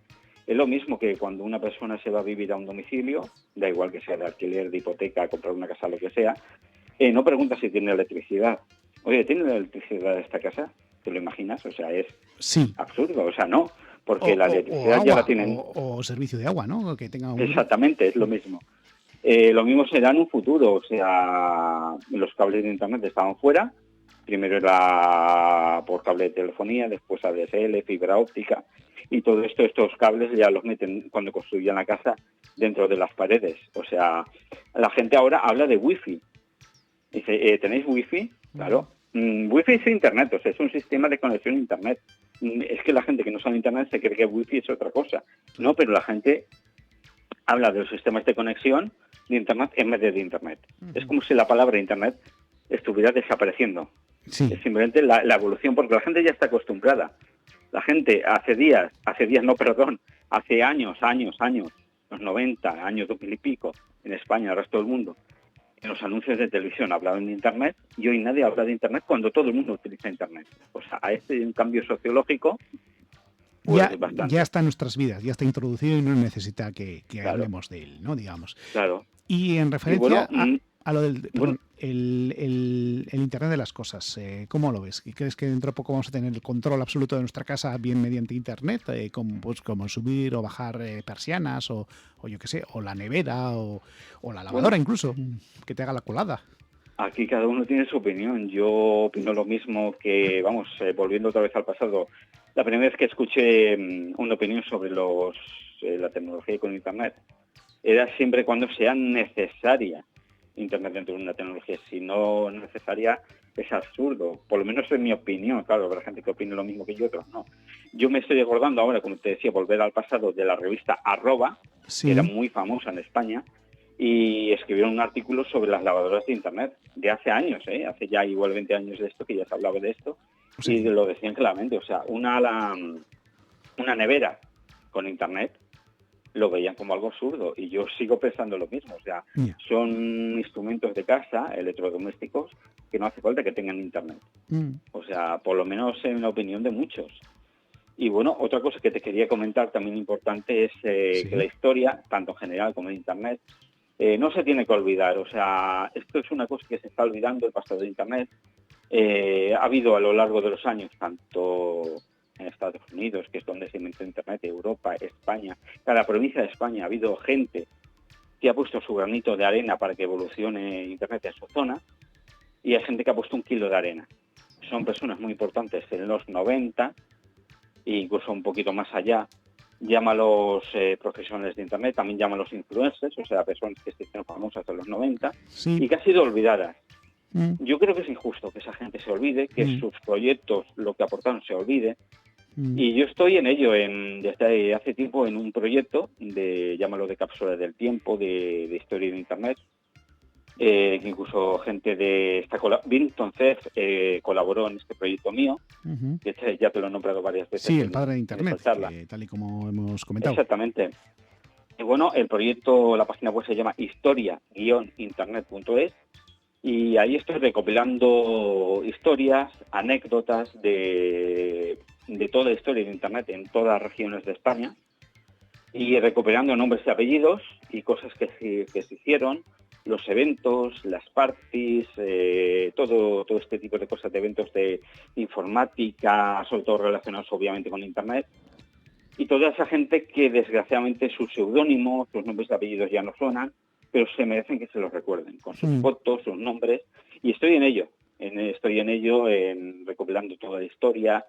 Es lo mismo que cuando una persona se va a vivir a un domicilio, da igual que sea de alquiler, de hipoteca, comprar una casa, lo que sea, no pregunta si tiene electricidad. Oye, ¿tiene electricidad esta casa? ¿Te lo imaginas? O sea, es Sí. absurdo, o sea, no. Porque la electricidad agua, ya la tienen. O servicio de agua, ¿no? Que tenga Exactamente, es lo mismo. Lo mismo será en un futuro, o sea, los cables de Internet estaban fuera, primero era por cable de telefonía, después ADSL, fibra óptica, y todo esto, estos cables ya los meten cuando construyen la casa dentro de las paredes. O sea, la gente ahora habla de wifi. Dice, ¿tenéis wifi? Claro. Wifi es Internet, o sea, es un sistema de conexión a Internet. Es que la gente que no sabe Internet se cree que Wi-Fi es otra cosa. No, pero la gente habla de los sistemas de conexión de Internet en vez de Internet. Es como si la palabra Internet estuviera desapareciendo. Sí. Es simplemente la evolución, porque la gente ya está acostumbrada. La gente hace años, los 90, años 2000 y pico, en España, el resto del mundo, en los anuncios de televisión hablaban de Internet y hoy nadie habla de Internet cuando todo el mundo utiliza Internet. O sea, a un cambio sociológico pues, ya está en nuestras vidas, ya está introducido y no necesita que claro. hablemos de él, ¿no? Digamos. Claro. Y en referencia a lo del bueno, el Internet de las cosas, ¿cómo lo ves? ¿Crees que dentro de poco vamos a tener el control absoluto de nuestra casa bien mediante Internet? Como subir o bajar persianas o yo qué sé, o la nevera o la lavadora incluso, que te haga la colada. Aquí cada uno tiene su opinión. Yo opino lo mismo que, volviendo otra vez al pasado, la primera vez que escuché una opinión sobre la tecnología con Internet era siempre cuando sea necesaria Internet dentro de una tecnología. Si no necesaria, es absurdo. Por lo menos en mi opinión. Claro, habrá gente que opine lo mismo que yo, otros no. Yo me estoy acordando ahora, como te decía, volver al pasado, de la revista Arroba, sí, que era muy famosa en España, y escribieron un artículo sobre las lavadoras de Internet de hace años, hace ya igual 20 años de esto, que ya se hablaba de esto, sí. Y lo decían claramente. O sea, una nevera con Internet lo veían como algo absurdo, y yo sigo pensando lo mismo. O sea, son instrumentos de casa, electrodomésticos, que no hace falta que tengan Internet. O sea, por lo menos en la opinión de muchos. Y bueno, otra cosa que te quería comentar también importante es que la historia, tanto en general como en Internet, no se tiene que olvidar. O sea, esto es una cosa que se está olvidando, el pasado de Internet. Ha habido a lo largo de los años, tanto en Estados Unidos, que es donde se inventó Internet, Europa, España, cada provincia de España, ha habido gente que ha puesto su granito de arena para que evolucione Internet en su zona, y hay gente que ha puesto 1 kilo de arena. Son personas muy importantes en los 90, e incluso un poquito más allá. Llámalos profesionales de Internet, también llámalos influencers, o sea, personas que se hicieron famosas en los 90, y que han sido olvidadas. Yo creo que es injusto que esa gente se olvide, que sus proyectos, lo que aportaron, se olvide. Y yo estoy en ello, desde hace tiempo, en un proyecto llámalo de cápsula del tiempo, de historia de Internet, que incluso gente de Vinton Cerf colaboró en este proyecto mío, que ya te lo he nombrado varias veces. Sí, el padre de Internet, tal y como hemos comentado. Exactamente. Y bueno, el proyecto, la página web se llama historia-internet.es, y ahí estoy recopilando historias, anécdotas de toda la historia de Internet en todas las regiones de España, y recopilando nombres y apellidos y cosas que se hicieron, los eventos, las parties, todo este tipo de cosas, de eventos de informática, sobre todo relacionados obviamente con Internet, y toda esa gente que desgraciadamente sus seudónimos, sus nombres y apellidos ya no suenan, pero se merecen que se los recuerden, con sus fotos, sus nombres, y estoy en ello, recopilando toda la historia.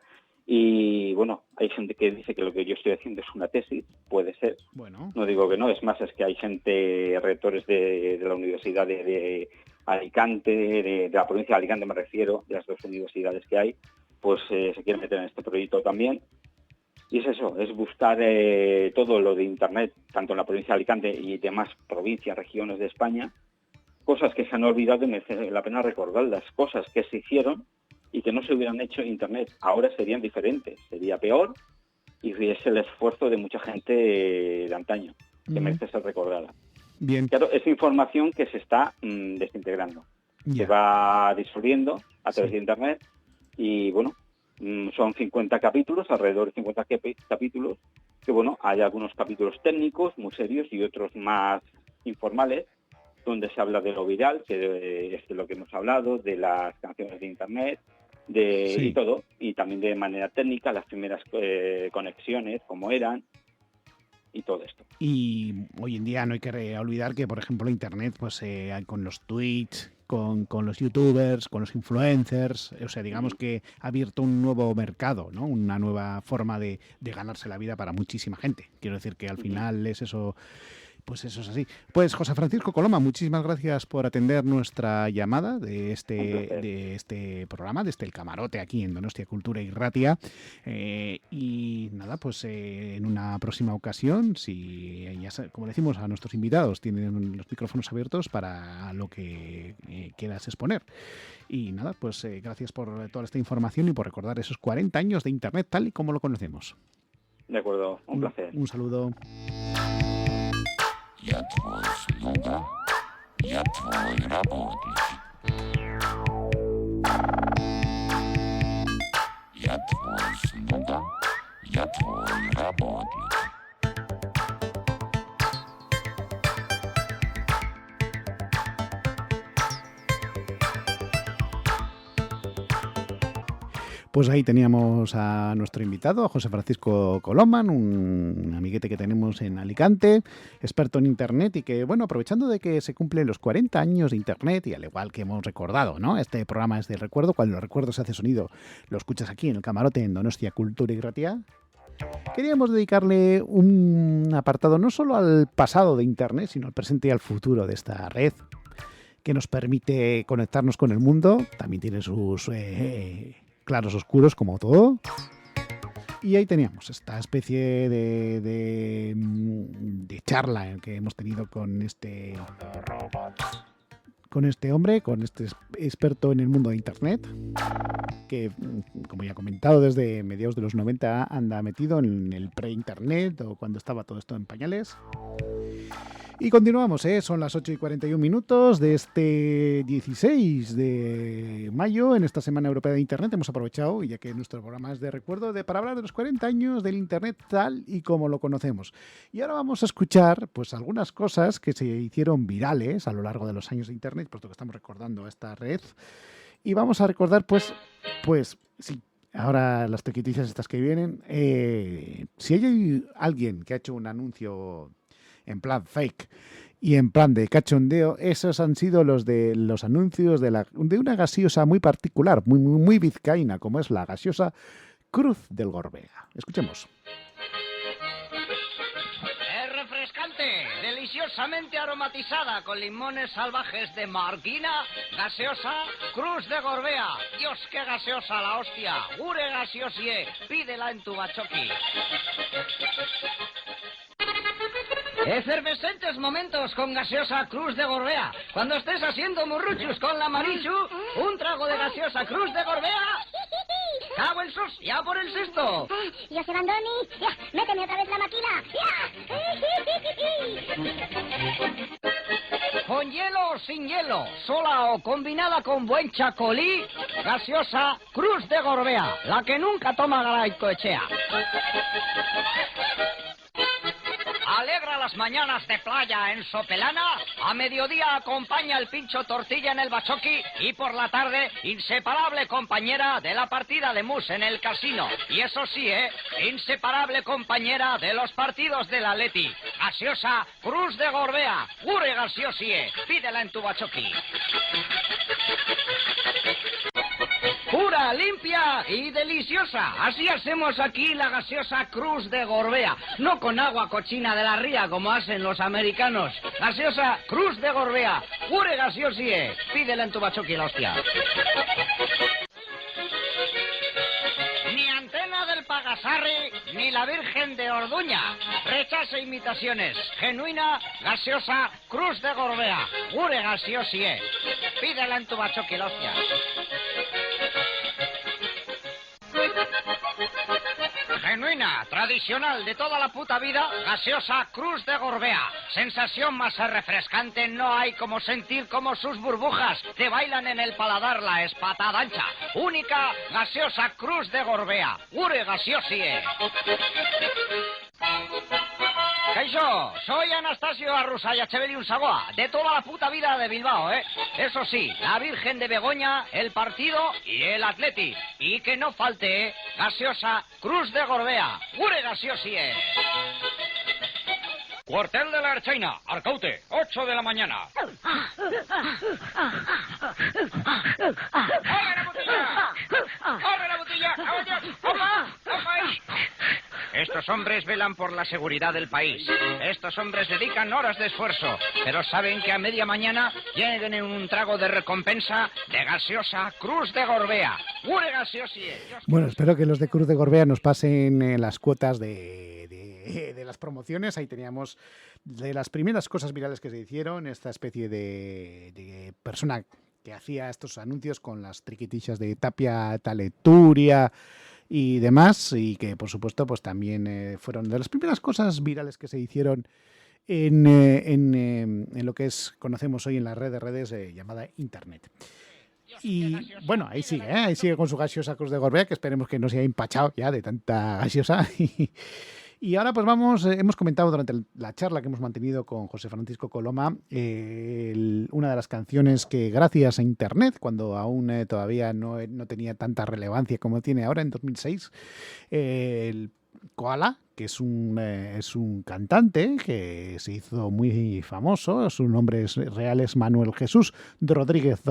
Y bueno, hay gente que dice que lo que yo estoy haciendo es una tesis, puede ser. Bueno. No digo que no, es más, es que hay gente, rectores de la Universidad de Alicante, de la provincia de Alicante me refiero, de las dos universidades que hay, pues se quieren meter en este proyecto también. Y es eso, es buscar todo lo de Internet, tanto en la provincia de Alicante y demás provincias, regiones de España, cosas que se han olvidado y merece la pena recordarlas, cosas que se hicieron y que no se hubieran hecho en Internet. Ahora serían diferentes, sería peor y es el esfuerzo de mucha gente de antaño, que merece ser recordada. Bien. Claro, es información que se está desintegrando, se va disolviendo a través de Internet y bueno, son 50 capítulos, alrededor de 50 capítulos, que bueno, hay algunos capítulos técnicos muy serios y otros más informales, donde se habla de lo viral, que es de lo que hemos hablado, de las canciones de Internet, y todo, y también de manera técnica, las primeras conexiones, cómo eran, y todo esto. Y hoy en día no hay que olvidar que, por ejemplo, Internet, pues con los tweets, con los youtubers, con los influencers, o sea, digamos que ha abierto un nuevo mercado, ¿no? Una nueva forma de ganarse la vida para muchísima gente. Quiero decir que al final es eso. Pues eso es así. Pues José Francisco Coloma, muchísimas gracias por atender nuestra llamada de este programa, desde el camarote aquí en Donostia Cultura y Ratia. Y nada, pues en una próxima ocasión, si como decimos a nuestros invitados, tienen los micrófonos abiertos para lo que quieras exponer. Y nada, pues gracias por toda esta información y por recordar esos 40 años de Internet tal y como lo conocemos. De acuerdo, un placer. Un saludo. Я твой слуга, я твой работник. Я твой слуга, я твой работник. Pues ahí teníamos a nuestro invitado, a José Francisco Coloman, un amiguete que tenemos en Alicante, experto en Internet y que, bueno, aprovechando de que se cumplen los 40 años de Internet y al igual que hemos recordado, ¿no? Este programa es de recuerdo, cuando el recuerdo se hace sonido, lo escuchas aquí en el camarote en Donostia Cultura y Ratia. Queríamos dedicarle un apartado no solo al pasado de Internet, sino al presente y al futuro de esta red que nos permite conectarnos con el mundo. También tiene sus claros oscuros como todo. Y ahí teníamos esta especie de charla que hemos tenido con este hombre, con este experto en el mundo de Internet, que, como ya he comentado, desde mediados de los 90 anda metido en el pre-Internet o cuando estaba todo esto en pañales. Y continuamos, son las 8:41 de este 16 de mayo, en esta Semana Europea de Internet. Hemos aprovechado, ya que nuestro programa es de recuerdo, para hablar de los 40 años del Internet tal y como lo conocemos. Y ahora vamos a escuchar pues algunas cosas que se hicieron virales a lo largo de los años de Internet, puesto que estamos recordando esta red. Y vamos a recordar, pues sí, ahora las tequiticias estas que vienen. Si hay alguien que ha hecho un anuncio en plan fake y en plan de cachondeo, esos han sido los anuncios de una gaseosa muy particular, muy vizcaína, como es la gaseosa Cruz del Gorbea. Escuchemos. Es refrescante, deliciosamente aromatizada con limones salvajes de Marquina, gaseosa Cruz de Gorbea. Dios, qué gaseosa la hostia. Gure gaseosie, pídela en tu bachoqui. Efervescentes momentos con gaseosa Cruz de Gorbea. Cuando estés haciendo murruchus con la Marichu, un trago de gaseosa Cruz de Gorbea. ¡Cago en sos! ¡Ya por el cesto! ¡Yo se Bandoni! ¡Ya! ¡Méteme otra vez la máquina! ¡Ya! Con hielo o sin hielo, sola o combinada con buen chacolí, gaseosa Cruz de Gorbea, la que nunca toma Garaycoechea. Alegra las mañanas de playa en Sopelana, a mediodía acompaña el pincho tortilla en el bachoqui y por la tarde, inseparable compañera de la partida de mus en el casino. Y eso sí, inseparable compañera de los partidos del Atleti. Gaseosa Cruz de Gorbea, gure gaseosie, pídela en tu bachoqui. Pura, limpia y deliciosa. Así hacemos aquí la gaseosa Cruz de Gorbea. No con agua cochina de la ría como hacen los americanos. Gaseosa Cruz de Gorbea. Pure gaseosie. Pídela en tu bachoqui, la hostia. Ni antena del pagar Bagasarri ni la Virgen de Orduña. Rechazo imitaciones. Genuina, gaseosa, Cruz de Gorbea. Gure gaseosie. Pídela en tu bachoque, la hostia. Genuina, tradicional de toda la puta vida, gaseosa Cruz de Gorbea. Sensación más refrescante no hay como sentir como sus burbujas te bailan en el paladar la espatada ancha. Única, gaseosa Cruz de Gorbea. Ure gaseosie. Kaixo, soy Anastasio Arrusaya Chevelius Sagoa, de toda la puta vida de Bilbao, ¿eh? Eso sí, la Virgen de Begoña, el partido y el Atleti. Y que no falte, ¿eh? Gaseosa Cruz de Gorbea. ¡Gure gaseosie! Cuartel de la Ertzaina, Arcaute, 8 de la mañana. ¡Abre la botella! ¡Abre la botella! ¡Opa! Estos hombres velan por la seguridad del país. Estos hombres dedican horas de esfuerzo, pero saben que a media mañana lleguen en un trago de recompensa de gaseosa Cruz de Gorbea. ¡Gure gaseosie! Bueno, espero que los de Cruz de Gorbea nos pasen las cuotas de las promociones. Ahí teníamos de las primeras cosas virales que se hicieron, esta especie de persona que hacía estos anuncios con las triquitishas de Tapia, Taleturia y demás, y que por supuesto pues también fueron de las primeras cosas virales que se hicieron en lo que conocemos hoy en la red de redes llamada Internet. Y bueno, ahí sigue con su gaseosa Cruz de Gorbea, que esperemos que no se haya empachado ya de tanta gaseosa. Y ahora pues hemos comentado durante la charla que hemos mantenido con José Francisco Coloma una de las canciones que gracias a Internet, cuando aún todavía no tenía tanta relevancia como tiene ahora en 2006, el Koala, que es un cantante que se hizo muy famoso. Su nombre real es Manuel Jesús Rodríguez,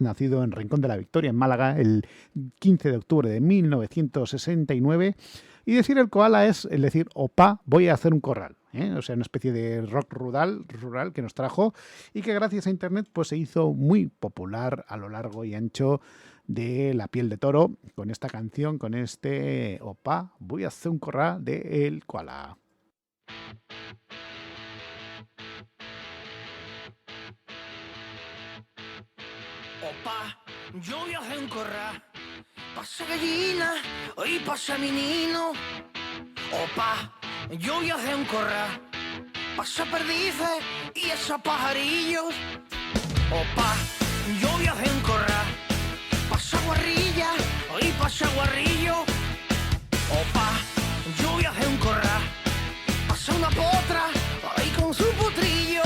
nacido en Rincón de la Victoria, en Málaga, el 15 de octubre de 1969. Y decir el koala es el decir, opa, voy a hacer un corral. O sea, una especie de rock rural que nos trajo y que gracias a Internet pues se hizo muy popular a lo largo y ancho de la piel de toro con esta canción, con este opa, voy a hacer un corral de el koala. Opa, yo voy a hacer un corral. Pasa gallina y pasa menino. Opa, yo voy a hacer un corral. Pasa perdices y esos pajarillos. Opa, yo voy a hacer un corral. Pasa guarrilla y pasa guarrillo. Opa, yo voy a hacer un corral. Pasa una potra ahí con su potrillo.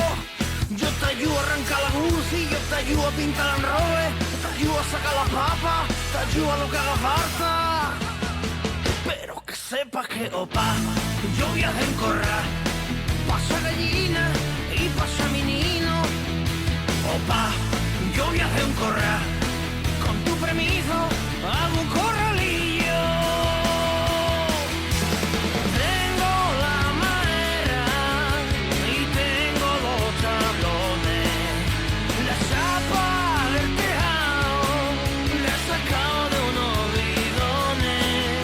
Yo te ayudo a arrancar la gusi, yo te ayudo a pintar el robe, te ayudo a sacar las papas, te ayudo a lo que haga falta. Pero que sepas que, opa, yo voy a hacer un corral. Pasa gallina y pasa menino. Opa, yo voy a hacer un corral. Con tu permiso, hago un corralillo. Tengo la madera y tengo los tablones. La chapa del tejado la he sacado de unos bidones.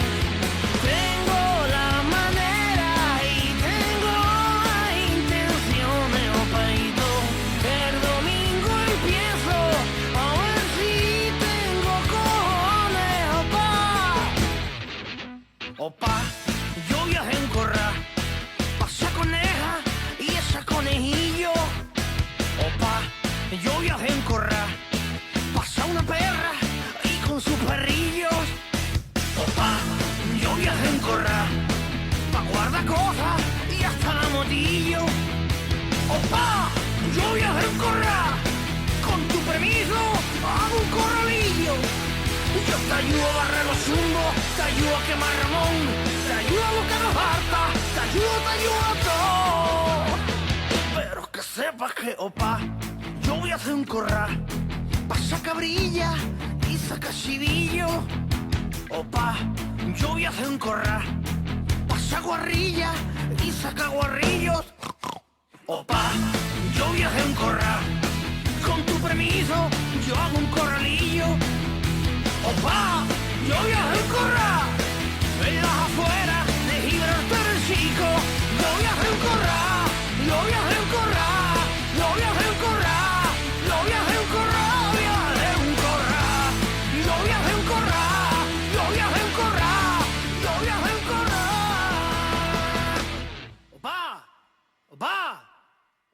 Tengo la manera y tengo las intenciones, opaito. El domingo empiezo a ver si tengo cojones, opa. Opa, yo voy a hacer un corral. Pasa coneja y esa conejillo. Opa, yo voy a hacer un corral. Pasa una perra y con sus perrillos. Opa, yo voy a hacer un corral. Pa' guardar cosas y hasta la motillo. Opa, yo voy a hacer un corral. Con tu permiso, hago un corralillo. Yo te ayudo a barrer los zumbos, te ayudo a quemar ramón, te ayudo a lo que nos falta, te ayudo a todo. Pero que sepas que, opa, yo voy a hacer un corral. Pasa cabrilla y saca chivillo. Opa, yo voy a hacer un corral. Pasa guarrilla y saca guarrillos. Opa, yo voy a hacer un corral. Con tu permiso, yo hago un corralillo. Opa, yo voy a hacer un corral. En las afueras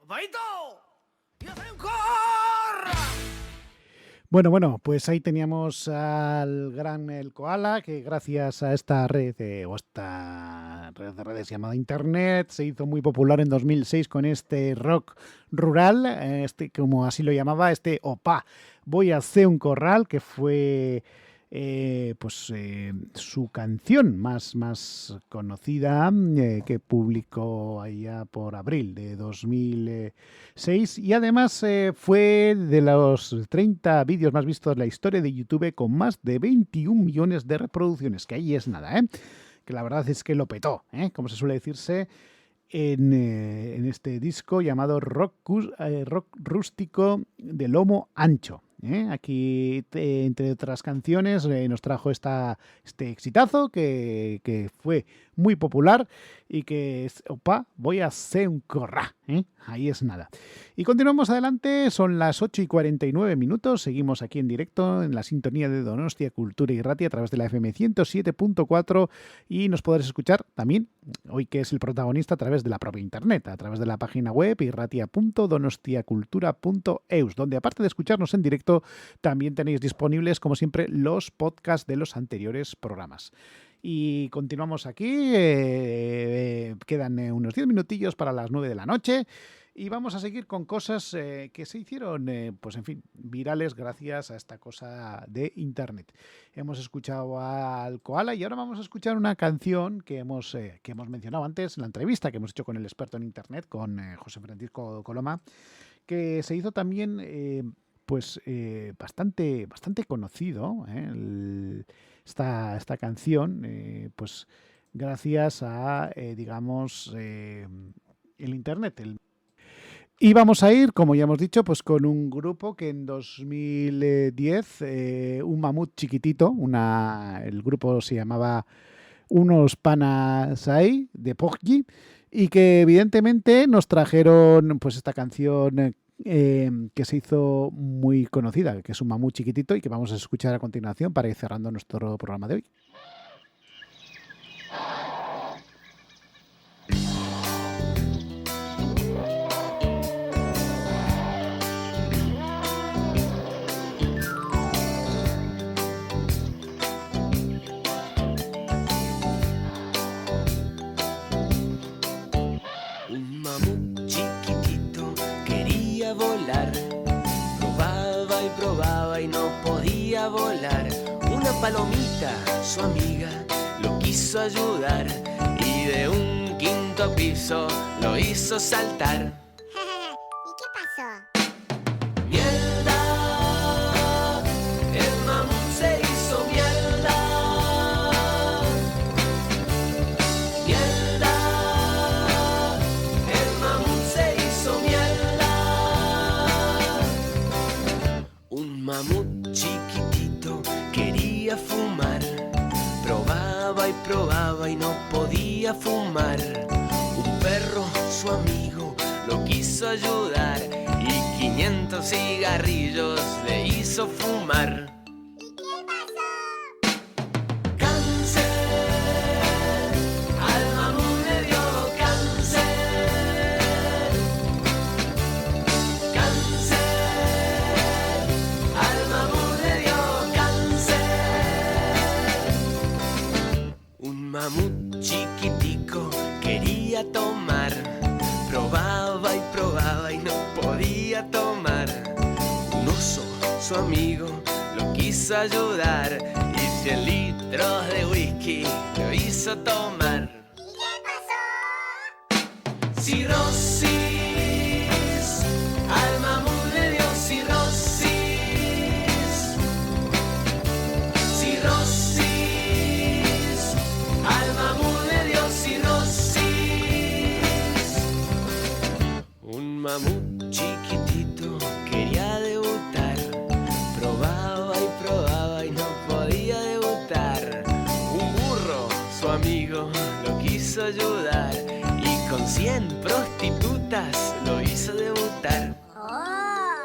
¡Paito! ¡Y hacen corra! Bueno, pues ahí teníamos al gran El Koala, que gracias a esta red o esta red de redes llamada Internet se hizo muy popular en 2006 con este rock rural, como así lo llamaba, Opa, voy a hacer un corral, que fue su canción más conocida, que publicó allá por abril de 2006, y además fue de los 30 vídeos más vistos de la historia de YouTube, con más de 21 millones de reproducciones, que ahí es nada, que la verdad es que lo petó, como se suele decirse en este disco llamado rock rústico de lomo ancho. Aquí, entre otras canciones, nos trajo este exitazo que fue muy popular y que es Opa, voy a hacer un corra. Ahí es nada. Y continuamos adelante, son las 8:49, seguimos aquí en directo en la sintonía de Donostia Cultura y Ratia a través de la FM 107.4 y nos podrás escuchar también, hoy que es el protagonista, a través de la propia internet, a través de la página web irratia.donostiacultura.eus, donde aparte de escucharnos en directo, también tenéis disponibles, como siempre, los podcasts de los anteriores programas. Y continuamos aquí, quedan unos 10 minutillos para las 9 de la noche y vamos a seguir con cosas que se hicieron, virales gracias a esta cosa de Internet. Hemos escuchado al Koala y ahora vamos a escuchar una canción que hemos mencionado antes en la entrevista que hemos hecho con el experto en Internet, con José Francisco Coloma, que se hizo también bastante conocido, esta canción, gracias a, el Internet. Y vamos a ir, como ya hemos dicho, pues con un grupo que en 2010, un mamut chiquitito, el grupo se llamaba Unos Panas Ahí, de Poggi, y que evidentemente nos trajeron pues esta canción que se hizo muy conocida, que es un mamut chiquitito y que vamos a escuchar a continuación para ir cerrando nuestro programa de hoy. Un mamut chiquitito quería volar, probaba y no podía volar. Una palomita, su amiga, lo quiso ayudar y de un quinto piso lo hizo saltar. ¿Y qué pasó? ¡Mierda! El mamut se hizo mierda. ¡Mierda! El mamut se hizo mierda. Un mamut chiquitito quería fumar, probaba y no podía fumar. Un perro, su amigo, lo quiso ayudar y 500 cigarrillos le hizo fumar. ¿Y qué pasó? Cáncer, al mamut le dio cáncer. Cáncer, al mamut le dio cáncer. Un mamut chiquitico quería tomar, probaba y no podía tomar. Un oso, su amigo, lo quiso ayudar y 100 litros de whisky lo hizo tomar. ¿Y qué pasó? Cirrosis, al mamut le dio cirrosis. Cirrosis, al mamut le dio cirrosis. Un mamut chiquitito quería debutar, probaba y no podía debutar. Un burro, su amigo, lo quiso ayudar y con 100 prostitutas lo hizo debutar. Oh,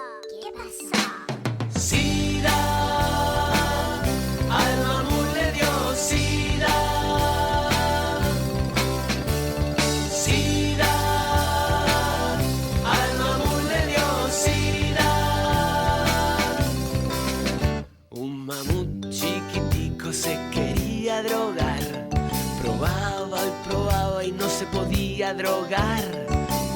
¿qué pasó? SIDA, al mamut le dio SIDA. SIDA, al quería drogar.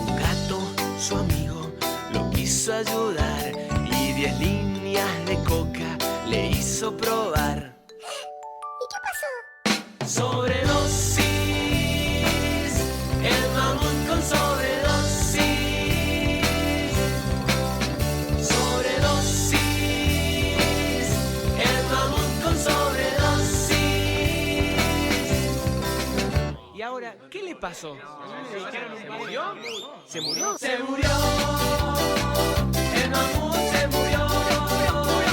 Un gato, su amigo, lo quiso ayudar y 10 líneas de coca le hizo probar. ¿Y qué pasó? Sobredosis, el mamut con sobredosis. Sobredosis, el mamut con sobredosis. ¿Y ahora qué le pasó? ¿Se murió? ¿Se murió? ¡Se murió! El mamut se murió. Se murió.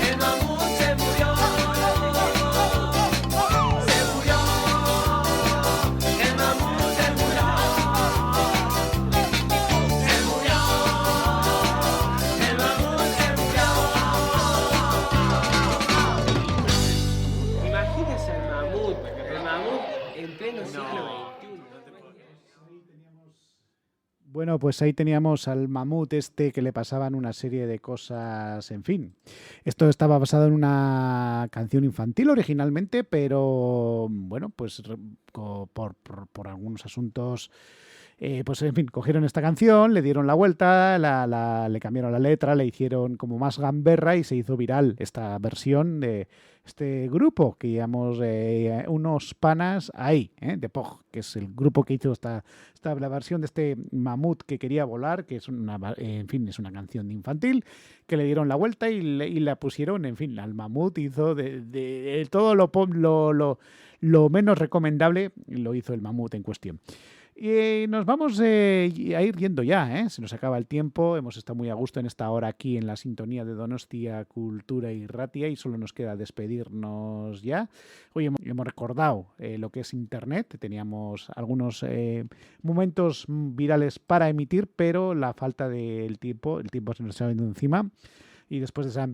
El mamut se murió. Se murió. El mamut se murió. Se murió. El mamut se murió. Imagínese el mamut en pleno siglo XXI. Bueno, pues ahí teníamos al mamut este que le pasaban una serie de cosas, en fin. Esto estaba basado en una canción infantil originalmente, pero bueno, pues por algunos asuntos, pues en fin, cogieron esta canción, le dieron la vuelta, le cambiaron la letra, le hicieron como más gamberra y se hizo viral esta versión de este grupo que llamamos Unos Panas Ahí, de Pog, que es el grupo que hizo la versión de este mamut que quería volar, que es en fin, es una canción infantil, que le dieron la vuelta y la pusieron, en fin, al mamut hizo de todo lo menos recomendable, lo hizo el mamut en cuestión. Y nos vamos a ir yendo ya, se nos acaba el tiempo, hemos estado muy a gusto en esta hora aquí en la sintonía de Donostia Cultura y Ratia y solo nos queda despedirnos ya. Hoy hemos recordado lo que es Internet, teníamos algunos momentos virales para emitir, pero la falta del tiempo, el tiempo se nos está veniendo encima y después de esa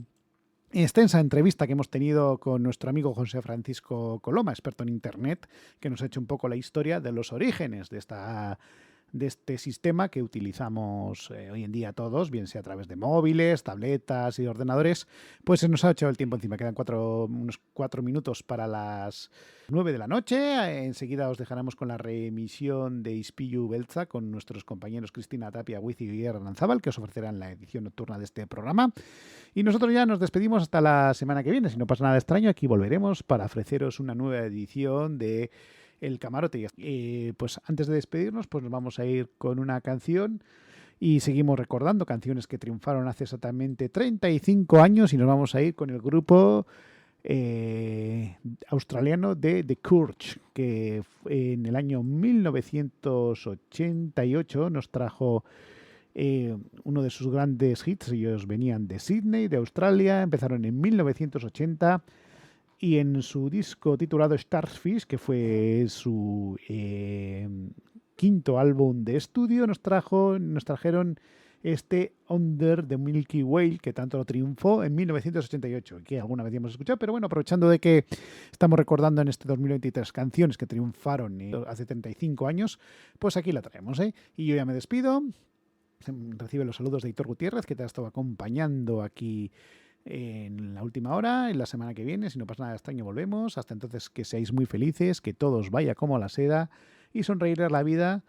extensa entrevista que hemos tenido con nuestro amigo José Francisco Coloma, experto en Internet, que nos ha hecho un poco la historia de los orígenes de este sistema que utilizamos hoy en día todos, bien sea a través de móviles, tabletas y ordenadores, pues se nos ha echado el tiempo encima. Quedan unos 4 minutos para las 9 de la noche. Enseguida os dejaremos con la reemisión de Ispilu Beltza con nuestros compañeros Cristina Tapia, Wizi y Aranzábal, que os ofrecerán la edición nocturna de este programa. Y nosotros ya nos despedimos hasta la semana que viene. Si no pasa nada extraño, aquí volveremos para ofreceros una nueva edición de El Camarote. Pues antes de despedirnos, pues nos vamos a ir con una canción y seguimos recordando canciones que triunfaron hace exactamente 35 años y nos vamos a ir con el grupo australiano de The Courage, que en el año 1988 nos trajo uno de sus grandes hits. Ellos venían de Sydney, de Australia, empezaron en 1980 y en su disco titulado Starfish, que fue su quinto álbum de estudio, nos trajeron este Under the Milky Way, que tanto lo triunfó en 1988, que alguna vez hemos escuchado, pero bueno, aprovechando de que estamos recordando en este 2023 canciones que triunfaron hace 35 años, pues aquí la traemos, Y yo ya me despido. Recibe los saludos de Aitor Gutiérrez, que te ha estado acompañando aquí en la última hora. En la semana que viene, si no pasa nada extraño, volvemos. Hasta entonces, que seáis muy felices, que todo os vaya como la seda y sonreír a la vida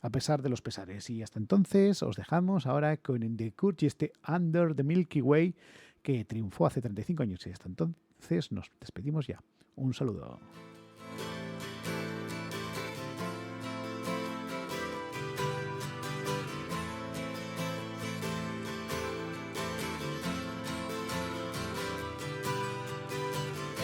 a pesar de los pesares. Y hasta entonces os dejamos ahora con The Courage y este Under the Milky Way que triunfó hace 35 años. Y hasta entonces nos despedimos ya. Un saludo.